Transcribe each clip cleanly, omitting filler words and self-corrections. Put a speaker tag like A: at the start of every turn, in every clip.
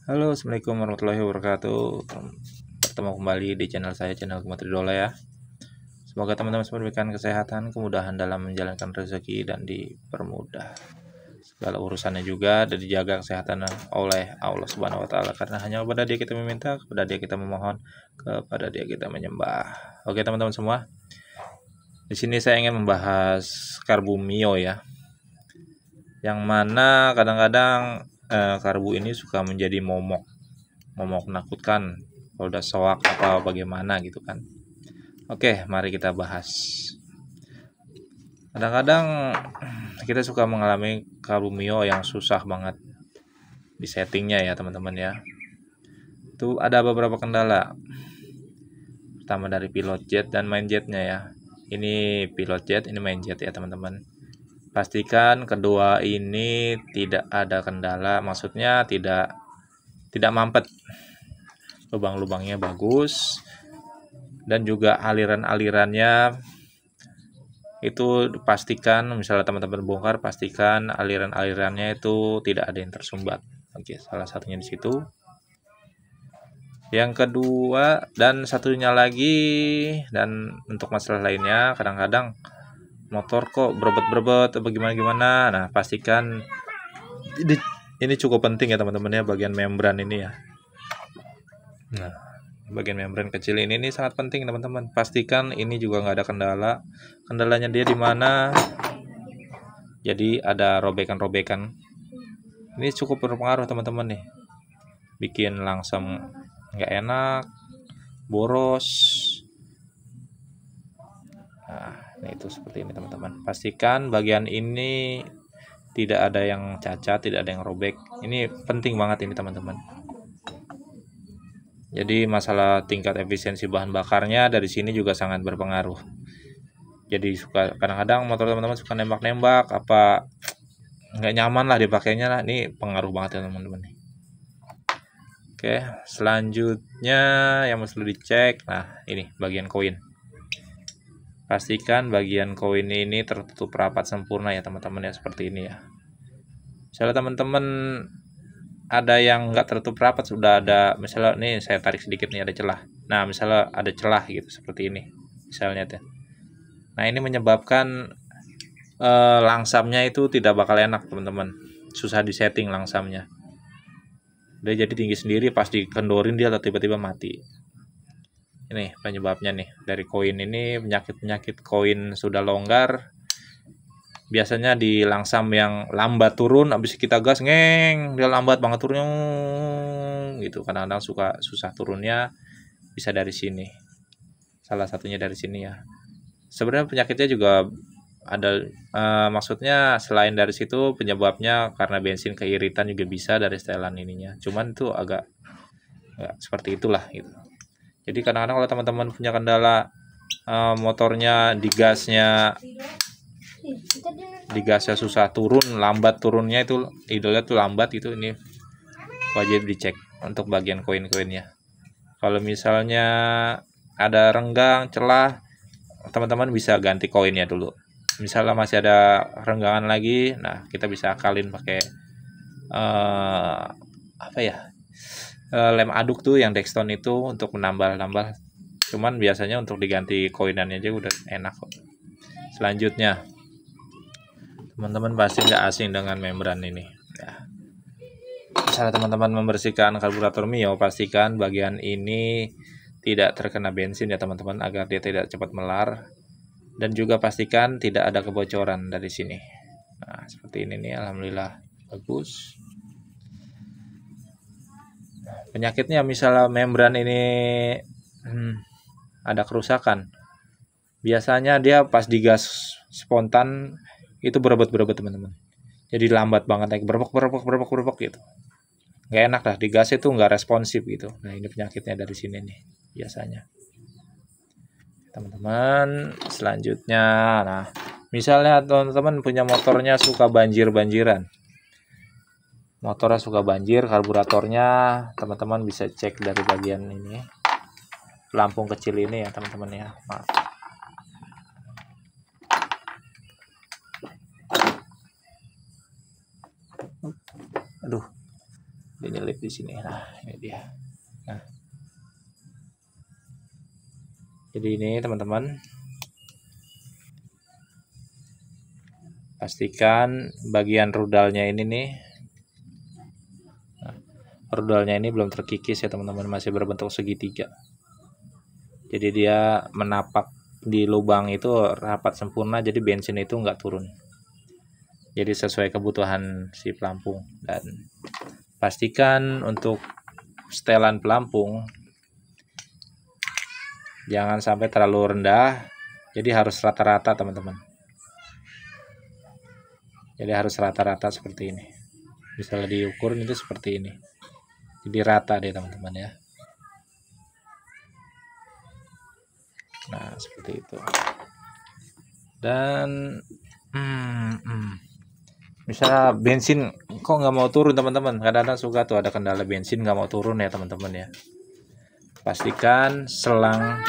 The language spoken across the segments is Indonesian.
A: Halo, assalamualaikum warahmatullahi wabarakatuh. Bertemu kembali di channel saya, channel Gematri Dola ya. Semoga teman-teman semua diberikan kesehatan, kemudahan dalam menjalankan rezeki dan dipermudah segala urusannya juga, dan dijaga kesehatan oleh Allah Subhanahu Wa Taala. Karena hanya kepada Dia kita meminta, kepada Dia kita memohon, kepada Dia kita menyembah. Oke teman-teman semua, di sini saya ingin membahas karbu mio ya, yang mana kadang-kadang karbu ini suka menjadi momok menakutkan kalau udah soak apa bagaimana gitu kan. Oke, mari kita bahas. Kadang-kadang kita suka mengalami karbu mio yang susah banget di settingnya ya teman-teman ya. Itu ada beberapa kendala. Pertama dari pilot jet dan main jetnya ya. Ini pilot jet, ini main jet ya teman-teman. Pastikan kedua ini tidak ada kendala, maksudnya tidak mampet. Lubang-lubangnya bagus, dan juga aliran-alirannya itu pastikan, misalnya teman-teman bongkar, pastikan aliran-alirannya itu tidak ada yang tersumbat. Oke, salah satunya di situ. Yang kedua dan satunya lagi, dan untuk masalah lainnya, kadang-kadang motor kok berebet-berebet atau gimana-gimana. Nah, pastikan ini cukup penting ya teman-teman ya, bagian membran ini ya. Nah, bagian membran kecil ini sangat penting teman-teman. Pastikan ini juga nggak ada kendala. Kendalanya dia di mana? Jadi ada robekan-robekan. Ini cukup berpengaruh teman-teman nih. Bikin langsam nggak enak, boros. Nah, itu seperti ini teman-teman. Pastikan bagian ini tidak ada yang cacat, tidak ada yang robek. Ini penting banget ini teman-teman. Jadi masalah tingkat efisiensi bahan bakarnya dari sini juga sangat berpengaruh. Jadi suka kadang-kadang motor teman-teman suka nembak-nembak, apa nggak nyaman lah dipakainya lah. Ini pengaruh banget ya teman-teman. Oke, selanjutnya yang mesti dicek, nah ini bagian koin. Pastikan bagian koin ini tertutup rapat sempurna ya teman-teman ya, seperti ini ya. Misalnya teman-teman ada yang nggak tertutup rapat, sudah ada, misalnya nih saya tarik sedikit nih ada celah. Nah, misalnya ada celah gitu seperti ini misalnya tuh. Nah, ini menyebabkan langsamnya itu tidak bakal enak teman-teman, susah disetting langsamnya. Dia jadi tinggi sendiri, pas dikendorin dia tiba-tiba mati. Ini penyebabnya nih dari koin ini. Penyakit koin sudah longgar biasanya di langsam yang lambat turun, habis kita gas ngeng, dia lambat banget turunnya gitu. Kadang-kadang suka susah turunnya, bisa dari sini, salah satunya dari sini ya. Sebenarnya penyakitnya juga ada, maksudnya selain dari situ penyebabnya karena bensin keiritan juga bisa dari setelan ininya, cuman itu agak seperti itulah gitu. Jadi kadang-kadang kalau teman-teman punya kendala motornya di gasnya susah turun, lambat turunnya, itu idolnya tuh lambat, itu ini wajib dicek untuk bagian koin-koinnya. Kalau misalnya ada renggang, celah, teman-teman bisa ganti koinnya dulu. Misalnya masih ada renggangan lagi, nah kita bisa akalin pakai lem aduk tuh yang Dexton itu untuk menambal-nambal. Cuman biasanya untuk diganti koinannya aja udah enak kok. Selanjutnya, teman-teman pasti nggak asing dengan membran ini ya. Misalnya teman-teman membersihkan karburator Mio, pastikan bagian ini tidak terkena bensin ya teman-teman, agar dia tidak cepat melar. Dan juga pastikan tidak ada kebocoran dari sini. Nah, seperti ini nih, alhamdulillah bagus. Penyakitnya misalnya membran ini ada kerusakan, biasanya dia pas digas spontan itu berebut teman-teman. Jadi lambat banget, naik berebok gitu. Nggak enak lah, digas itu nggak responsif gitu. Nah, ini penyakitnya dari sini nih biasanya teman-teman. Selanjutnya, nah misalnya teman-teman punya motornya suka banjir-banjiran, motornya suka banjir, karburatornya, teman-teman bisa cek dari bagian ini, pelampung kecil ini ya teman-teman ya. Maaf. Aduh, Dinyelip di sini. Nah, ini dia. Nah, jadi ini teman-teman, pastikan bagian rudalnya ini nih, rudalnya ini belum terkikis ya teman-teman, masih berbentuk segitiga. Jadi dia menapak di lubang itu rapat sempurna, jadi bensin itu nggak turun. Jadi sesuai kebutuhan si pelampung. Dan pastikan untuk setelan pelampung jangan sampai terlalu rendah, jadi harus rata-rata teman-teman. Jadi harus rata-rata seperti ini. Misalnya diukur itu seperti ini, jadi rata deh teman-teman ya. Nah seperti itu. Dan misalnya bensin kok nggak mau turun teman-teman, kadang-kadang suka tuh ada kendala bensin nggak mau turun ya teman-teman ya. Pastikan selang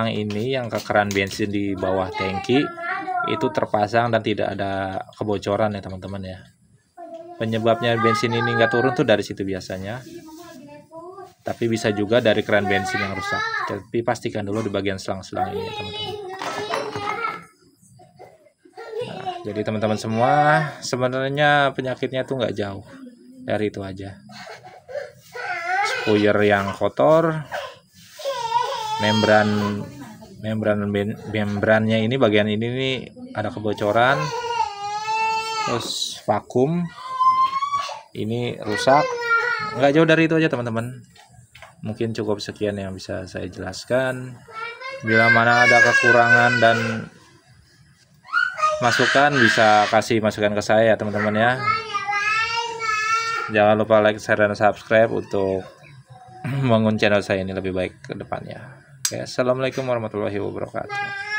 A: ini yang ke keran bensin di bawah tangki itu terpasang dan tidak ada kebocoran ya teman-teman ya. Penyebabnya bensin ini nggak turun tuh dari situ biasanya, tapi bisa juga dari keran bensin yang rusak. Tapi pastikan dulu di bagian selang-selang ini ya teman-teman. Nah, jadi teman-teman semua, sebenarnya penyakitnya tuh nggak jauh dari itu aja. Spuyer yang kotor, membrannya ini, bagian ini nih ada kebocoran, terus vakum ini rusak. Nggak jauh dari itu aja teman-teman. Mungkin cukup sekian yang bisa saya jelaskan. Bila mana ada kekurangan dan masukan, bisa kasih masukan ke saya ya teman-teman ya. Jangan lupa like, share, dan subscribe untuk membangun channel saya ini lebih baik ke depannya. Oke, assalamualaikum warahmatullahi wabarakatuh.